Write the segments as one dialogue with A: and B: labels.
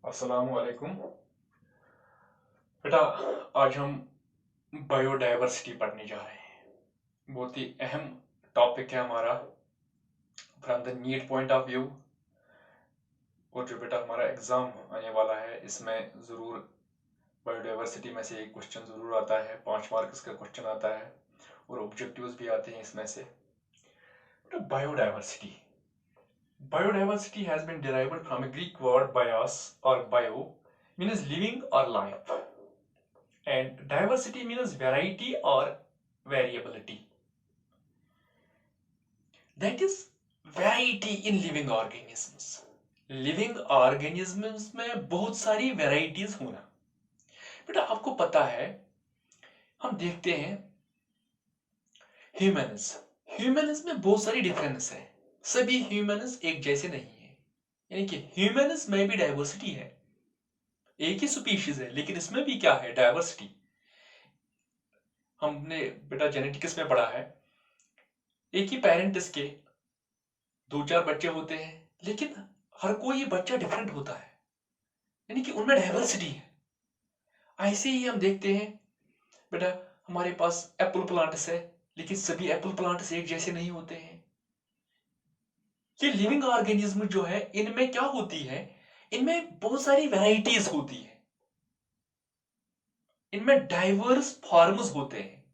A: अस्सलामुअलैकुम। बेटा, आज हम बायोडायवर्सिटी पढ़ने जा रहे हैं। बहुत ही अहम टॉपिक है हमारा from the NEET point of view. और जो बेटा हमारा एग्ज़ाम आने वाला है इसमें ज़रूर बायोडायवर्सिटी में से एक क्वेश्चन ज़रूर आता है, 5 मार्क्स का क्वेश्चन आता है और ऑब्जेक्टिव्स भी आते हैं इसमें से। बेटा, biodiversity Biodiversity has been derived from a Greek word bios or bio, means living or life, and diversity means variety or variability. That is variety in living organisms. Living organisms में बहुत सारी varieties होना। बेटा आपको पता है, हम देखते हैं ह्यूमन्स में बहुत सारी डिफरेंस है। सभी ह्यूमन्स एक जैसे नहीं है, यानी कि ह्यूमन्स में भी डाइवर्सिटी है। एक ही स्पीशीज है लेकिन इसमें भी क्या है, डाइवर्सिटी। हमने बेटा जेनेटिक्स में पढ़ा है, एक ही पेरेंट्स के 2-4 बच्चे होते हैं लेकिन हर कोई बच्चा डिफरेंट होता है, यानी कि उनमें डाइवर्सिटी है। ऐसे ही हम देखते हैं बेटा, हमारे पास एप्पल प्लांट्स है लेकिन सभी एप्पल प्लांट्स एक जैसे नहीं होते हैं। ये लिविंग ऑर्गेनिज्म जो है इनमें क्या होती है, इनमें बहुत सारी वैरायटीज होती है, इनमें डाइवर्स फॉर्म्स होते हैं।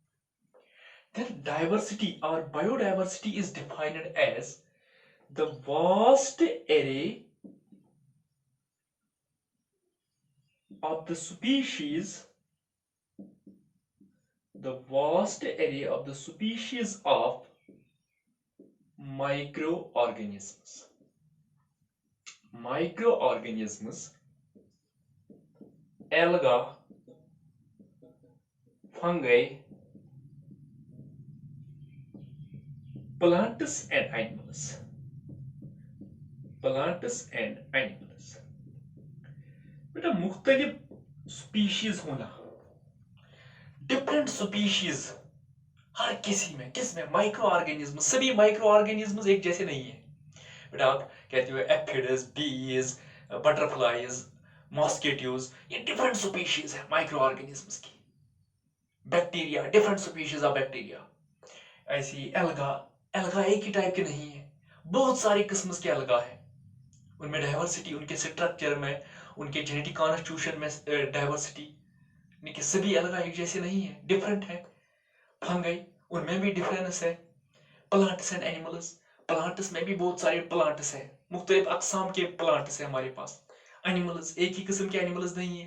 A: Then diversity or biodiversity is defined as the vast array of the species, of microorganisms. Alga, fungi, plants and animals. बेटा मुख्तलिफ स्पीशीज होना, डिफरेंट स्पीशीज हर किसी में, किसमें, माइक्रो ऑर्गेनिज्म। सभी माइक्रो ऑर्गेनिज्म एक जैसे नहीं है। बेटा आप कहते हो एफिड्स, बीज, बटरफ्लाइज, मॉस्किटोज, ये डिफरेंट स्पीशीज है माइक्रो ऑर्गेनिज्म्स की। Bacteria, different species of bacteria. ऐसी एल्गा एक ही टाइप के नहीं है, बहुत सारी किस्म के एल्गा है। उनमें डाइवर्सिटी, उनके स्ट्रक्चर में, उनके जेनेटिक कॉन्स्टिट्यूशन में डाइवर्सिटी, यानी सभी एल्गा एक जैसे नहीं है, डिफरेंट है। फंगई, उनमें भी डिफरेंस है। प्लांट्स एंड एनिमल्स, प्लांट्स में भी बहुत सारे प्लांट्स है, मुख्तलिफ अकसाम के प्लांट्स है हमारे पास। एनिमल्स, एक ही किस्म के एनिमल्स नहीं है।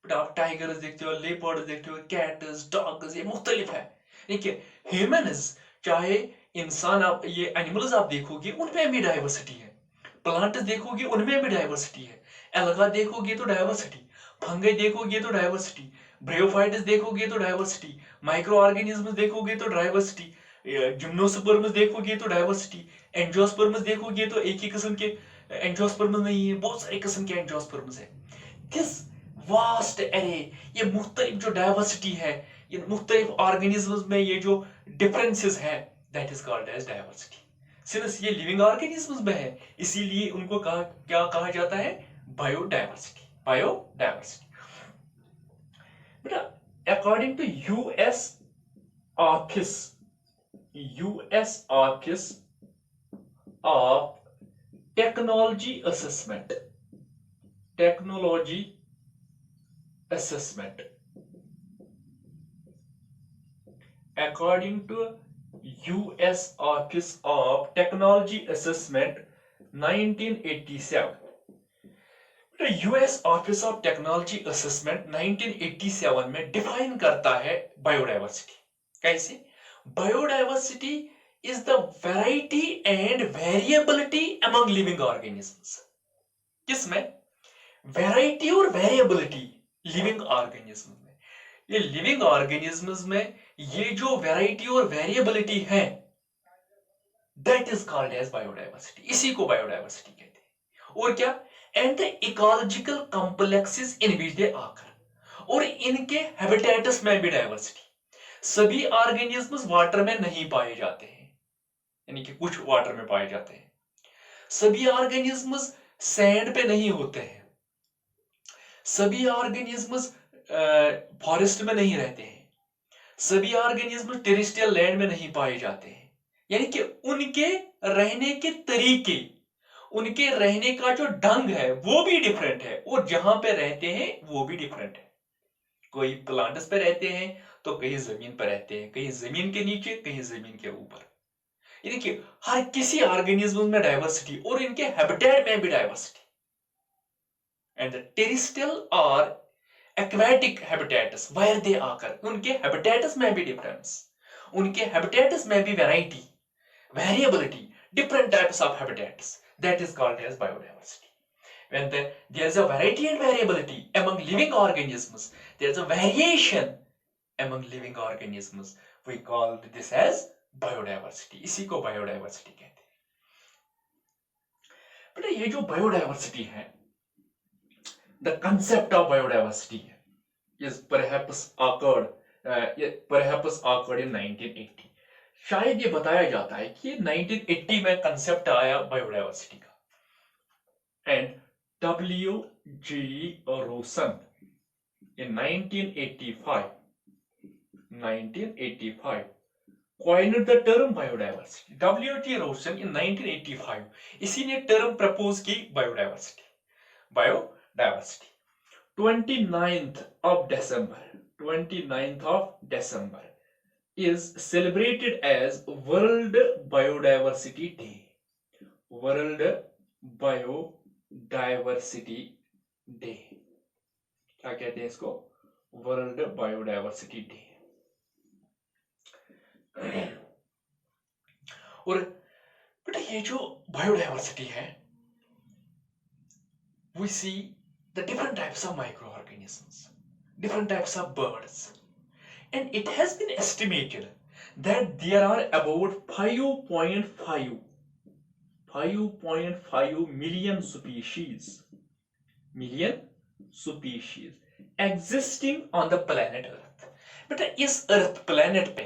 A: बट आप टाइगर्स देखते हो, लेपर्ड्स देखते हो, कैट्स, डॉग्स, ये मुख्तलिफ है। देखिए ह्यूमन्स, चाहे इंसान, आप ये एनिमल्स आप देखोगे उनमें भी डाइवर्सिटी है, प्लांट्स देखोगे उनमें भी डाइवर्सिटी है, एल्गा देखोगे तो डाइवर्सिटी, फंगई देखोगे तो डाइवर्सिटी, ब्रियोफाइट्स देखोगे तो डाइवर्सिटी, माइक्रो ऑर्गेनिज्म देखोगे तो डाइवर्सिटी, जिम्नोस्पर्म्स देखोगे तो डाइवर्सिटी, एंजियोस्पर्म्स देखोगे तो एक ही किस्म के एंजियोस्पर्म्स नहीं है, बहुत सारे किस्म के एंजियोस्पर्म्स है। दिस वास्ट एरे, ये मुख्तलिफ जो डाइवर्सिटी है, ये मुख्तलिफ ऑर्गेनिज्म्स में ये जो डिफरेंसेस है, that is called as diversity. Since ये लिविंग ऑर्गेनिज्म्स में है इसीलिए उनको क्या कहा जाता है, बायोडाइवर्सिटी। बेटा according to US Office of Technology Assessment, according to US Office of Technology Assessment 1987, US Office of Technology Assessment 1987 में डिफाइन करता है बायोडाइवर्सिटी। कैसे? Biodiversity is the variety and variability among living organisms. किसमें? Variety और variability living organism में। ये living organisms में ये जो वैरायटी और वेरिएबिलिटी है, that is called as biodiversity. इसी को बायोडाइवर्सिटी कहते हैं। और क्या? And the ecological complexes in which they occur, और इनके हैबिटेट्स में भी डाइवर्सिटी। सभी ऑर्गेनिजम्स वाटर में नहीं पाए जाते हैं, यानी कि कुछ वाटर में पाए जाते हैं। सभी ऑर्गेनिजम्स सैंड पे नहीं होते हैं, सभी ऑर्गेनिजम्स फॉरेस्ट में नहीं रहते हैं, सभी ऑर्गेनिज्म टेरेस्ट्रियल लैंड में नहीं पाए जाते हैं, यानी कि उनके रहने के तरीके, उनके रहने का जो ढंग है वो भी डिफरेंट है, और जहां पे रहते हैं वो भी डिफरेंट है। कोई प्लांट्स पे रहते हैं तो कहीं जमीन पर रहते हैं, कहीं जमीन के नीचे, कहीं जमीन के ऊपर। ये देखिए हर किसी ऑर्गेनिज्म में डाइवर्सिटी, और इनके हैबिटेट में भी डाइवर्सिटी। एंड द टेरेस्ट्रियल और एक्वेटिक हैबिटेट्स वेयर दे आकर, उनके हैबिटेट्स में भी डिफरेंस, उनके हैबिटेट्स में भी variety, variability, different types of habitats, that is called as biodiversity. When there is a variety and variability among living organisms, there is a variation among living organisms, we call this as biodiversity. इसी को biodiversity कहते हैं। बेटा ये जो biodiversity है, the concept of biodiversity is perhaps occurred in 1980. शायद ये बताया जाता है कि 1980 में कंसेप्ट आया बायोडाइवर्सिटी का, and W.G. Rosen in 1985 coined the term biodiversity. W.G. Rosen in 1985 इसी ने टर्म प्रपोज की biodiversity. 29th of December is celebrated as World Biodiversity Day. World Biodiversity Day. क्या कहते हैं इसको? World Biodiversity Day. और बेटा ये जो बायोडाइवर्सिटी है, we see the different types of microorganisms, different types of birds. And it has been estimated that there are about 5.5 million species existing on the planet Earth. बेटा इस अर्थ planet पे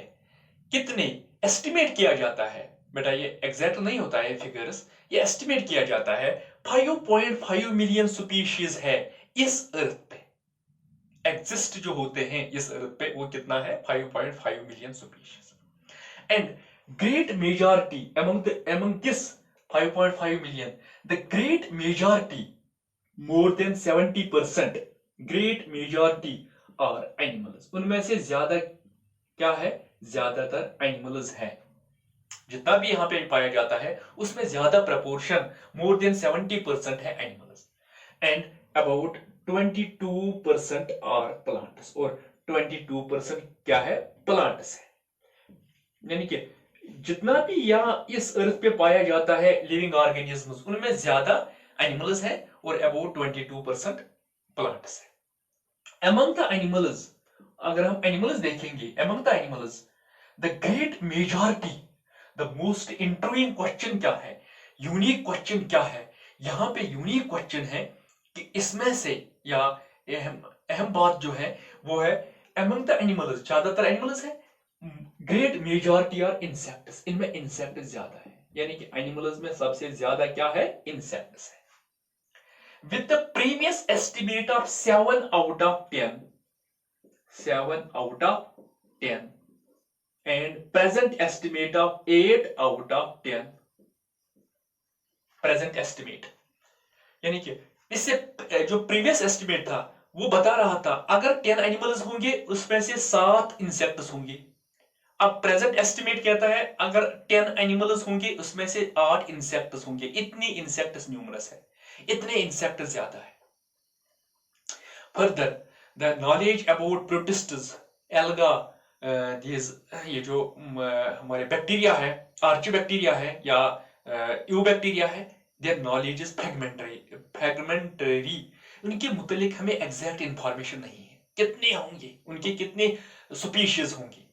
A: कितने estimate किया जाता है, बेटा ये एग्जैक्ट नहीं होता है फिगर्स, ये एस्टिमेट किया जाता है 5.5 मिलियन स्पीशीज है इस अर्थ पे, एग्जिस्ट जो होते हैं इस अर्थ पे, वो कितना है? 5.5 million species. And great majority among this 5.5 million, the great majority, more than 70%, great majority are animals. उनमें से ज्यादा क्या है? ज्यादातर एनिमल्स है। जितना भी यहाँ पे पाया जाता है उसमें ज्यादा प्रपोर्शन, more than 70% है animals, and about 22% are plants, और 22% क्या है? प्लांट्स है। यानी कि जितना भी यहाँ इस अर्थ पे पाया जाता है लिविंग ऑर्गेनिजम्स, उनमें ज्यादा एनिमल्स है और अबाउट 22% प्लांट्स है। Among the animals, अगर हम एनिमल्स देखेंगे, among the animals, the great majority, the most intriguing question क्या है? यूनिक क्वेश्चन क्या है? यहाँ पे यूनिक क्वेश्चन है कि इसमें से, या अहम बात जो है वो है among the animals, ज्यादातर एनिमल्स है, ग्रेट मेजॉरिटी आर इंसेक्ट्स, इनमें इंसेक्ट ज्यादा है, यानी कि एनिमल्स में सबसे ज्यादा क्या है? इंसेक्ट्स है। With the previous estimate of 7 out of 10 and present estimate of 8 out of 10, present estimate यानी कि इससे जो प्रीवियस एस्टिमेट था वो बता रहा था अगर 10 एनिमल्स होंगे उसमें से 7 इंसेक्ट्स होंगे। अब प्रेजेंट एस्टिमेट कहता है अगर 10 एनिमल्स होंगे उसमें से 8 इंसेक्ट्स होंगे। इतनी इंसेक्ट्स न्यूमरस है, इतने इंसेक्ट ज्यादा है। Further the knowledge about प्रोटिस्ट्स, alga, ये जो हमारे बैक्टीरिया है, आर्चिबैक्टीरिया है या यूबैक्टीरिया है, देयर नॉलेज इज फ्रेगमेंटरी। उनके मुतालिक हमें एग्जैक्ट इंफॉर्मेशन नहीं है, कितने होंगे, उनके कितने स्पीशीज होंगे।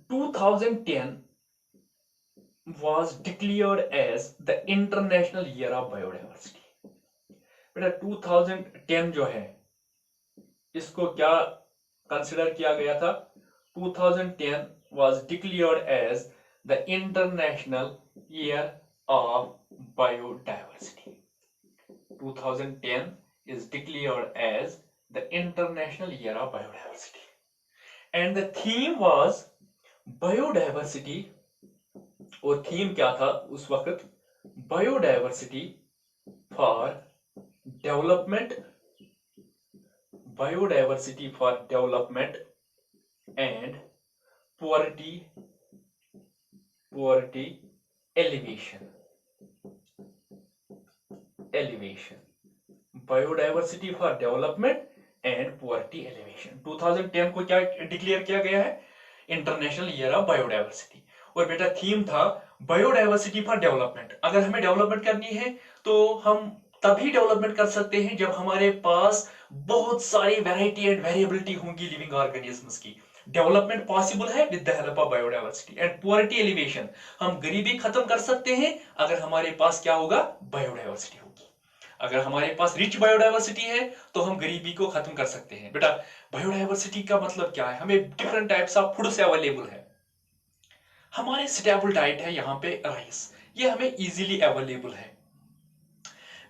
A: 2010 was declared as the International Year of Biodiversity. बेटा 2010 जो है इसको क्या कंसिडर किया गया था? 2010 was declared as the International Year of Biodiversity. 2010 is declared as the International Year of Biodiversity. And the theme was biodiversity, और थीम क्या था उस वक्त? Biodiversity for development, biodiversity for development and poverty elevation, biodiversity for development and poverty elevation। 2010 को क्या declare किया गया है? International year of biodiversity. और बेटा थीम था बायोडाइवर्सिटी फॉर डेवलपमेंट। अगर हमें डेवलपमेंट करनी है तो हम तभी डेवलपमेंट कर सकते हैं जब हमारे पास बहुत सारी वैरायटी एंड वेरिएबिलिटी होंगी लिविंग ऑर्गेनिजम्स की। डेवलपमेंट पॉसिबल है with the help of biodiversity and poverty alleviation. हम गरीबी खत्म कर सकते हैं अगर हमारे पास क्या होगा? बायोडाइवर्सिटी होगी। अगर हमारे पास रिच बायोडाइवर्सिटी है तो हम गरीबी को खत्म कर सकते हैं। बेटा बायोडाइवर्सिटी का मतलब क्या है? हमें डिफरेंट टाइप्स ऑफ फूड से अवेलेबल है। हमारे स्टेबल डाइट है यहाँ पे राइस, ये हमें इजीली अवेलेबल है।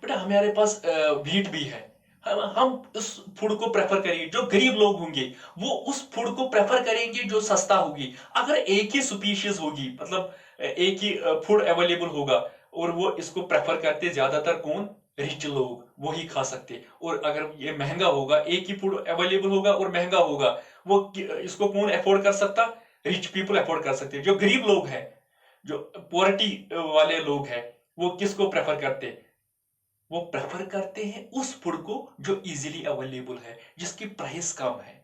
A: बेटा हमारे पास व्हीट भी है। हम उस फूड को प्रेफर करेंगे, जो गरीब लोग होंगे वो उस फूड को प्रेफर करेंगे जो सस्ता होगी। अगर एक ही स्पीशीज होगी, मतलब एक ही फूड अवेलेबल होगा और वो इसको प्रेफर करते ज्यादातर कौन? रिच लोग, वो ही खा सकते। और अगर ये महंगा होगा, एक ही फूड अवेलेबल होगा और महंगा होगा, वो इसको कौन अफोर्ड कर सकता? रिच पीपल अफोर्ड कर सकते। जो गरीब लोग हैं, जो पोवर्टी वाले लोग हैं, वो किसको प्रेफर करते? वो प्रेफर करते हैं उस फूड को जो इजीली अवेलेबल है, जिसकी प्राइस कम है।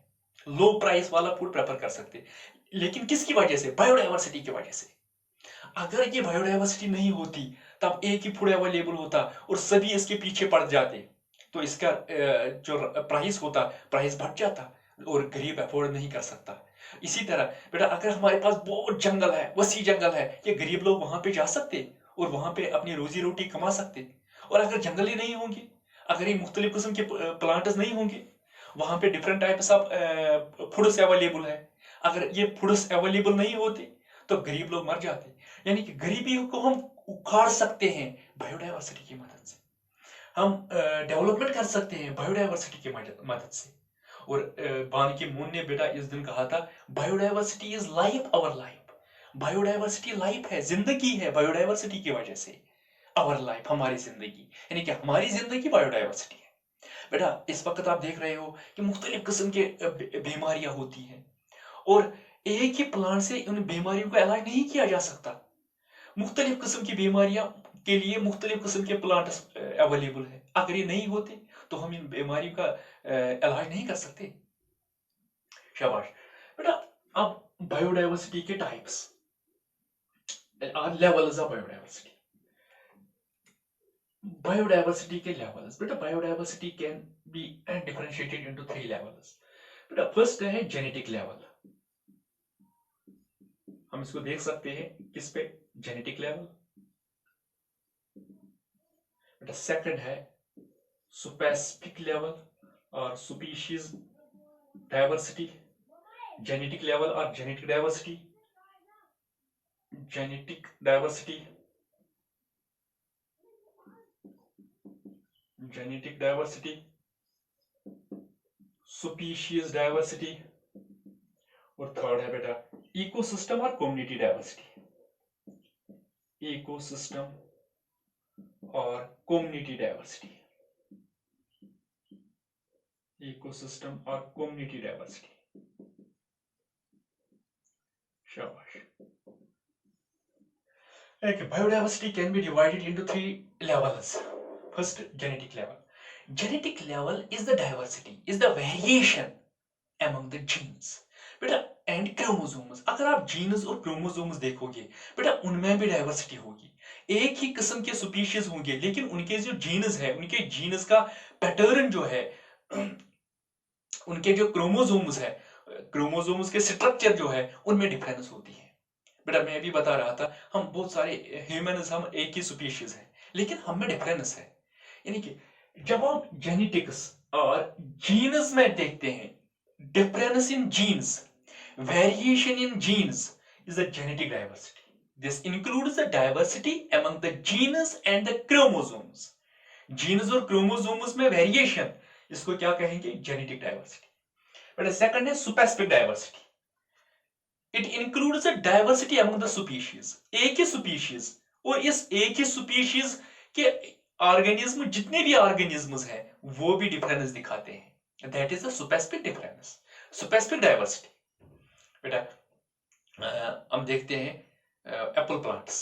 A: लो प्राइस वाला फूड प्रेफर कर सकते हैं। लेकिन किसकी वजह से? बायोडाइवर्सिटी की वजह से। अगर ये बायोडाइवर्सिटी नहीं होती तब एक ही फूड अवेलेबल होता और सभी इसके पीछे पड़ जाते, तो इसका जो प्राइस होता, प्राइस बढ़ जाता और गरीब अफोर्ड नहीं कर सकता। इसी तरह बेटा अगर हमारे पास बहुत जंगल है, वसी जंगल है, ये गरीब लोग वहां पे जा सकते और वहां पे अपनी रोजी रोटी कमा सकते। और अगर जंगल ही नहीं होंगे, अगर ये मुख्तलिफ किस्म के प्लांट्स नहीं होंगे, वहां पे different types of foods available है, अगर ये फूड्स अवेलेबल नहीं होते तो गरीब लोग मर जाते। यानी कि गरीबी को हम उखाड़ सकते हैं बायोडाइवर्सिटी की मदद से। हम डेवलपमेंट कर सकते हैं बायोडाइवर्सिटी की मदद से। और बान की मून ने बेटा इस दिन कहा था, biodiversity is life, our life. Biodiversity life है, जिंदगी है बायोडाइवर्सिटी की वजह से। आवर लाइफ, हमारी जिंदगी, यानी कि हमारी जिंदगी बायोडाइवर्सिटी है। बेटा इस वक्त आप देख रहे हो कि मुख्तलिफ किस्म के बीमारियां होती हैं और एक ही प्लांट से उन बीमारियों का इलाज नहीं किया जा सकता। मुख्तलिफ किस्म की बीमारियां के लिए मुख्तलिफ किस्म के प्लांट अवेलेबल है। अगर ये नहीं होते तो हम इन बीमारियों का इलाज नहीं कर सकते। शाबाश बेटा। अब बायोडाइवर्सिटी के टाइप्स और लेवल्स ऑफ बायोडाइवर्सिटी। बायोडाइवर्सिटी के लेवल्स, बेटा biodiversity can be differentiated into 3 levels. बेटा फर्स्ट है जेनेटिक लेवल, हम इसको देख सकते हैं किस पे? Genetic level. बेटा सेकंड है स्पेसिफिक लेवल और स्पीशीज डाइवर्सिटी। जेनेटिक लेवल और genetic diversity, genetic diversity, genetic diversity, species diversity, और थर्ड है बेटा इकोसिस्टम और कम्युनिटी डाइवर्सिटी। इकोसिस्टम और कम्युनिटी डाइवर्सिटी, इकोसिस्टम और कम्युनिटी डाइवर्सिटी। शाबाश। Okay, biodiversity can be divided into 3 levels. First, genetic level. Genetic level is the diversity, is the variation among the genes. बेटा and chromosomes, अगर आप jeans और chromosomes देखोगे बेटा उनमें भी डाइवर्सिटी होगी। एक ही किस्म के स्पीशीज होंगे लेकिन उनके जो जीन्स है, उनके जीन्स का पैटर्न जो है, उनके जो क्रोमोसोम्स है, क्रोमोसोम्स के स्ट्रक्चर जो है, उनमें डिफरेंस होती है। बेटा मैं भी बता रहा था, हम बहुत सारे ह्यूमंस, हम एक ही स्पीशीज है लेकिन हम में डिफरेंस है। यानी कि जब हम जेनेटिक्स और जीन्स में देखते हैं, difference in genes, variation in genes is the genetic diversity. This includes the diversity among the genes and the chromosomes. Genes और क्रोमोसोम्स में वेरिएशन, इसको क्या कहेंगे, जेनेटिक डाइवर्सिटी। बट सेकंड है specific diversity. It includes the diversity among the species, एक ही species और इस एक ही स्पीशीज के ऑर्गेनिज्म, जितने भी ऑर्गेनिज्म्स हैं वो भी डिफरेंस दिखाते हैं, that is the specific difference, specific diversity. बेटा हम देखते हैं एप्पल प्लांट्स,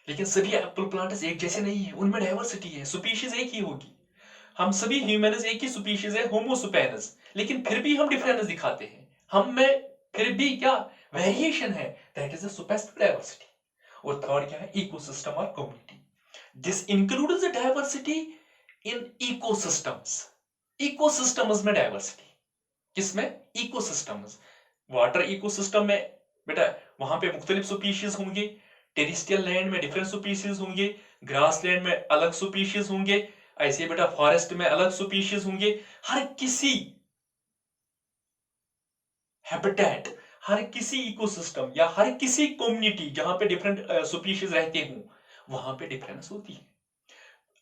A: लेकिन सभी एप्पल प्लांट्स एक जैसे नहीं है, उनमें डाइवर्सिटी है, स्पीशीज एक ही होगी। हम सभी ह्यूमंस एक ही स्पीशीज है, होमोसुपेनस, लेकिन फिर भी हम डिफरेंस दिखाते हैं, हम में फिर भी क्या वेरिएशन है, दैट इज द सुपेसिफिक डाइवर्सिटी। और थर्ड क्या है, इकोसिस्टम और community. This includes the diversity in ecosystems, ecosystems में डाइवर्सिटी, किसमें, इकोसिस्टम्स। वाटर इकोसिस्टम में बेटा वहां पे मुख्तलिफ स्पीशीज होंगे, टेरिस्ट्रियल लैंड में डिफरेंट स्पीशीज होंगे, ग्रास लैंड में अलग स्पीशीज होंगे, ऐसे बेटा फॉरेस्ट में अलग स्पीशीज होंगे। हर किसी हैबिटेट, हर किसी इकोसिस्टम या हर किसी कम्युनिटी जहां पे डिफरेंट स्पीशीज रहते हो वहां पे डिफरेंस होती है।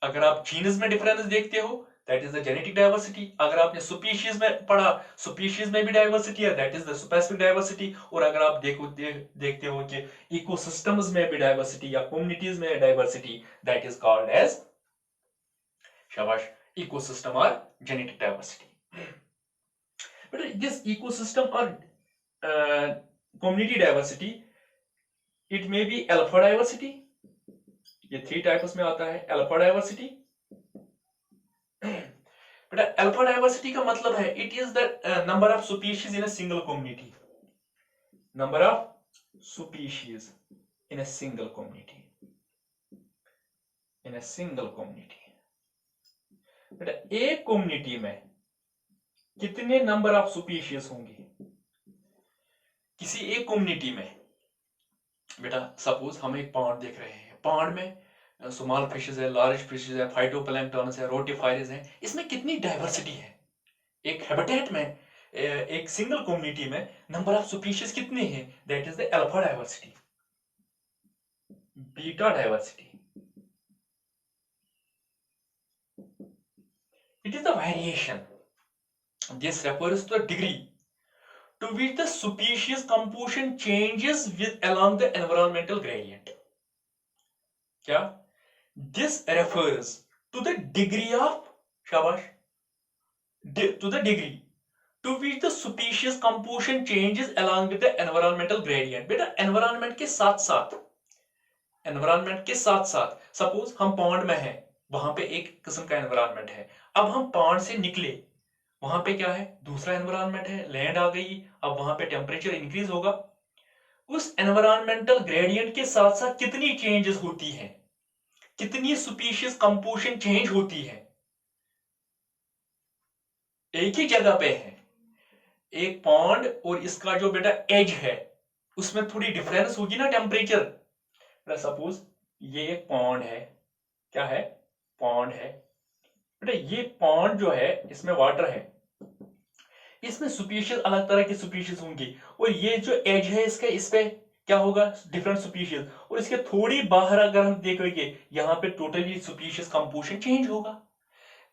A: अगर आप जीनस में डिफरेंस देखते हो that is the genetic diversity, अगर आपने स्पीशीज में पढ़ा स्पीशीज में भी डाइवर्सिटी है, that is the specific diversity. और अगर आप देखते हो कि इकोसिस्टम्स में भी डाइवर्सिटी या कम्युनिटीज में diversity, that is called as, शाबाश, इकोसिस्टम और genetic diversity. But this ecosystem और community diversity, it may be alpha diversity, ये 3 टाइप्स में आता है। अल्फा डाइवर्सिटी, बेटा अल्फा डाइवर्सिटी का मतलब है it is the number of species in a single community, number of species in a single community, in a single community. बेटा एक कम्युनिटी में कितने नंबर ऑफ स्पीशीज होंगे, किसी एक कम्युनिटी में। बेटा सपोज हम एक पॉन्ड देख रहे हैं, पॉन्ड में स्मॉल फिशेज है, लार्ज फिशेज है, फाइटोप्लैंक्टन्स है, रोटिफायर्स है, इसमें कितनी डाइवर्सिटी है। एक हैबिटेट में, एक सिंगल कम्युनिटी में नंबर ऑफ स्पीशीज कितने हैं, that is the alpha diversity. Beta diversity, it is the variation, this refers to the degree to which the species composition changes with along the environmental gradient. क्या, this refers to the degree of, शाबाश, to the degree to which the species composition changes along with the environmental gradient। बेटा environment के साथ साथ, environment के साथ साथ, suppose हम पॉन्ड में हैं, वहां पे एक किस्म का एनवायरनमेंट है, अब हम पॉन्ड से निकले, वहां पे क्या है, दूसरा एनवायरनमेंट है, लैंड आ गई, अब वहां पे टेम्परेचर इंक्रीज होगा। उस एनवायरनमेंटल ग्रेडियंट के साथ साथ कितनी चेंजेस होती हैं, कितनी स्पीशीज कंपोजिशन चेंज होती है। एक ही जगह पे है एक पॉन्ड और इसका जो बेटा एज है उसमें थोड़ी डिफरेंस होगी ना टेम्परेचर। सपोज ये एक पॉन्ड है, क्या है, पॉन्ड है बेटा, ये पॉन्ड जो है इसमें वाटर है, इसमें स्पीशीज अलग तरह की स्पीशीज होंगी, और ये जो एज है इसका, इस पे क्या होगा, डिफरेंट स्पीशीज, और इसके थोड़ी बाहर अगर हम देखेंगे यहाँ पे टोटली स्पीशीज कंपोजिशन चेंज होगा।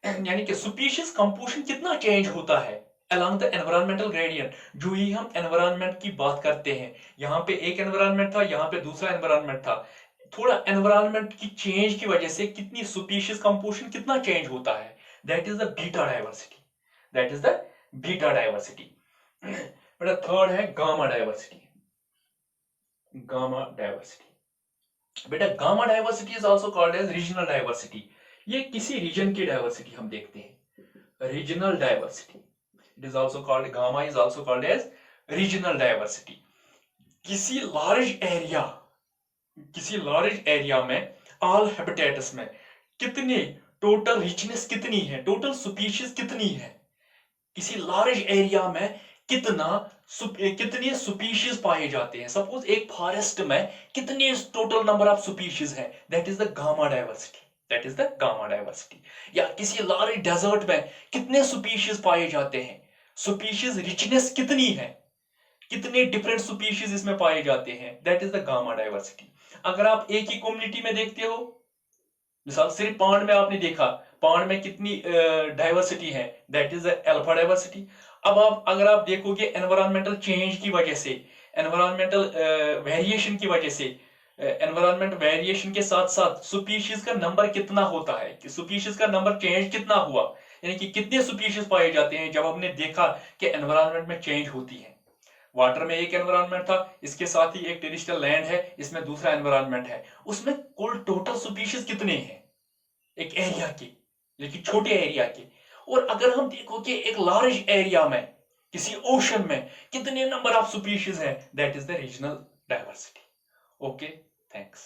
A: यानी कि स्पीशीज कंपोजिशन कितना चेंज होता है along the environmental gradient। जो ही हम एनवायरनमेंट की बात करते हैं, यहाँ पे एक एनवायरनमेंट था, यहाँ पे दूसरा एनवायरनमेंट था, थोड़ा एनवायरनमेंट की चेंज की वजह से कितनी स्पीशीज कंपोजिशन कितना चेंज होता है, that is the beta diversity, that is the beta diversity. बेटा थर्ड है गामा डाइवर्सिटी, गामा डाइवर्सिटी। बेटा gamma diversity is also called as regional diversity. ये किसी रीजन की डाइवर्सिटी हम देखते हैं, regional diversity. It is also called, gamma is also called as regional diversity। किसी लार्ज एरिया में, ऑल हैबिटेट्स में कितने टोटल रिचनेस कितनी है, टोटल स्पीशीज कितनी है, किसी लार्ज एरिया में कितने स्पीशीज पाए जाते हैं। सपोज एक फॉरेस्ट में कितने टोटल नंबर ऑफ स्पीशीज है, that is the gamma diversity, that is the gamma diversity. या किसी लार्ज डेजर्ट में कितने स्पीशीज पाए जाते हैं, स्पीशीज रिचनेस कितनी है, कितने डिफरेंट स्पीशीज इसमें पाए जाते हैं, that is the gamma diversity. अगर आप एक ही कम्युनिटी में देखते हो, मिसाल सिर्फ पॉन्ड में आपने देखा, पांड में कितनी डाइवर्सिटी है, दैट इज अल्फा डाइवर्सिटी। अब आप अगर आप देखोगे एनवायरमेंटल चेंज की वजह से, एनवायरमेंटल वेरिएशन की वजह से, एनवायरमेंट वेरिएशन के साथ साथ सुपीशीज का नंबर कितना होता है, कि सुपीशीज का नंबर चेंज कितना हुआ, यानी कि कितने सुपीशीज पाए जाते हैं जब हमने देखा कि एनवायरमेंट में चेंज होती है। वाटर में एक एनवायरमेंट था, इसके साथ ही एक टेरिस्ट्रियल लैंड है, इसमें दूसरा एनवायरमेंट है, उसमें कुल टोटल सुपीशीज कितने हैं एक एरिया के, लेकिन छोटे एरिया के। और अगर हम देखो कि एक लार्ज एरिया में, किसी ओशन में कितने नंबर ऑफ सुपीशीज हैं, that is the regional diversity. Okay, thanks.